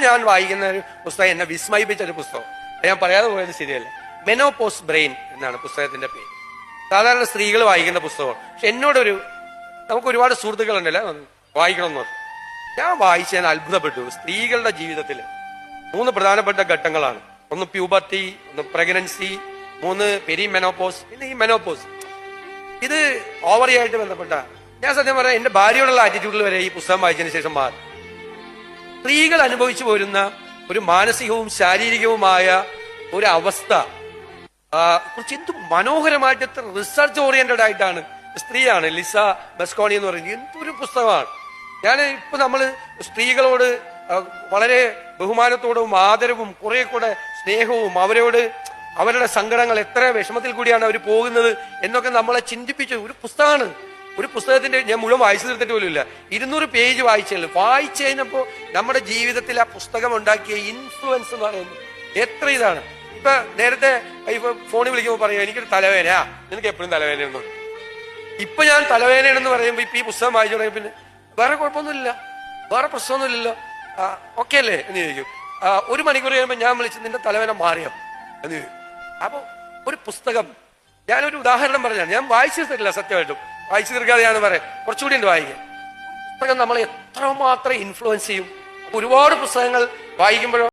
ഞാൻ വായിക്കുന്ന ഒരു പുസ്തകം എന്നെ വിസ്മയിപ്പിച്ച ഒരു പുസ്തകം, ഞാൻ പറയാതെ പോയത് ശരിയല്ല. മെനോപോസ് ബ്രെയിൻ എന്നാണ് പുസ്തകത്തിന്റെ പേര്. സാധാരണ സ്ത്രീകൾ വായിക്കുന്ന പുസ്തകമാണ്. പക്ഷെ എന്നോടൊരു, നമുക്ക് ഒരുപാട് സുഹൃത്തുക്കളുണ്ടല്ലോ വായിക്കണമെന്ന് പറഞ്ഞു. ഞാൻ വായിച്ച് ഞാൻ അത്ഭുതപ്പെട്ടു. സ്ത്രീകളുടെ ജീവിതത്തിൽ 3 പ്രധാനപ്പെട്ട ഘട്ടങ്ങളാണ്. ഒന്ന് പ്യൂബർട്ടി, ഒന്ന് പ്രഗ്നൻസി, 3 പെരി മെനോപോസ്, പിന്നെ ഈ മെനോപോസ്. ഇത് ഓവറി ആയിട്ട് ബന്ധപ്പെട്ട, ഞാൻ സത്യം പറയാം എന്റെ ഭാര്യയോടുള്ള ആറ്റിറ്റ്യൂഡിൽ വരെ ഈ പുസ്തകം വായിച്ചതിന് ശേഷം മാറി. സ്ത്രീകൾ അനുഭവിച്ചു പോരുന്ന ഒരു മാനസികവും ശാരീരികവുമായ ഒരു അവസ്ഥ കുറിച്ച് എന്ത് മനോഹരമായിട്ട്, എത്ര റിസർച്ച് ഓറിയന്റഡ് ആയിട്ടാണ്. സ്ത്രീയാണ് ലിസ ബെസ്കോണി എന്ന് പറയുന്നത്. എന്തൊരു പുസ്തകമാണ്. ഞാൻ ഇപ്പൊ നമ്മള് സ്ത്രീകളോട് വളരെ ബഹുമാനത്തോടും ആദരവും കുറെ കൂടെ സ്നേഹവും, അവരുടെ സങ്കടങ്ങൾ, എത്ര വിഷമത്തിൽ കൂടിയാണ് അവർ പോകുന്നത് എന്നൊക്കെ നമ്മളെ ചിന്തിപ്പിച്ച ഒരു പുസ്തകമാണ്. ഒരു പുസ്തകത്തിന്റെ ഞാൻ മുഴുവൻ വായിച്ചു തീർത്തിട്ട് പോലും ഇല്ല. 200 പേജ് വായിച്ചു കഴിഞ്ഞപ്പോ നമ്മുടെ ജീവിതത്തിൽ ആ പുസ്തകം ഉണ്ടാക്കിയ ഇൻഫ്ലുവൻസ് എന്ന് പറയുന്നത് എത്ര ഇതാണ്. ഇപ്പൊ നേരത്തെ ഫോണിൽ വിളിക്കുമ്പോൾ പറയാം എനിക്കൊരു തലവേദന, നിനക്ക് എപ്പോഴും തലവേദനയൊന്നും. ഇപ്പൊ ഞാൻ തലവേദനയാണെന്ന് പറയുമ്പോ ഇപ്പൊ ഈ പുസ്തകം വായിച്ചു തുടങ്ങി പിന്നെ വേറെ കുഴപ്പമൊന്നുമില്ല, വേറെ പ്രശ്നമൊന്നുമില്ലല്ലോ, ഓക്കെ അല്ലേ എന്ന് ചോദിക്കും. 1 മണിക്കൂർ കഴിയുമ്പോൾ ഞാൻ വിളിച്ച് നിന്റെ തലവേദന മാറിയോ എന്ന് ചോദിക്കും. അപ്പൊ ഒരു പുസ്തകം, ഞാനൊരു ഉദാഹരണം പറഞ്ഞാണ്, ഞാൻ വായിച്ചു തീർത്തിട്ടില്ല സത്യമായിട്ടും, വായിച്ചു തീർക്കാതെയാണ് പറയാം, കുറച്ചുകൂടി ഉണ്ട് വായിക്കാൻ. പുസ്തകം നമ്മളെ എത്രമാത്രം ഇൻഫ്ലുവൻസ് ചെയ്യും. ഒരുപാട് പുസ്തകങ്ങൾ വായിക്കുമ്പോഴോ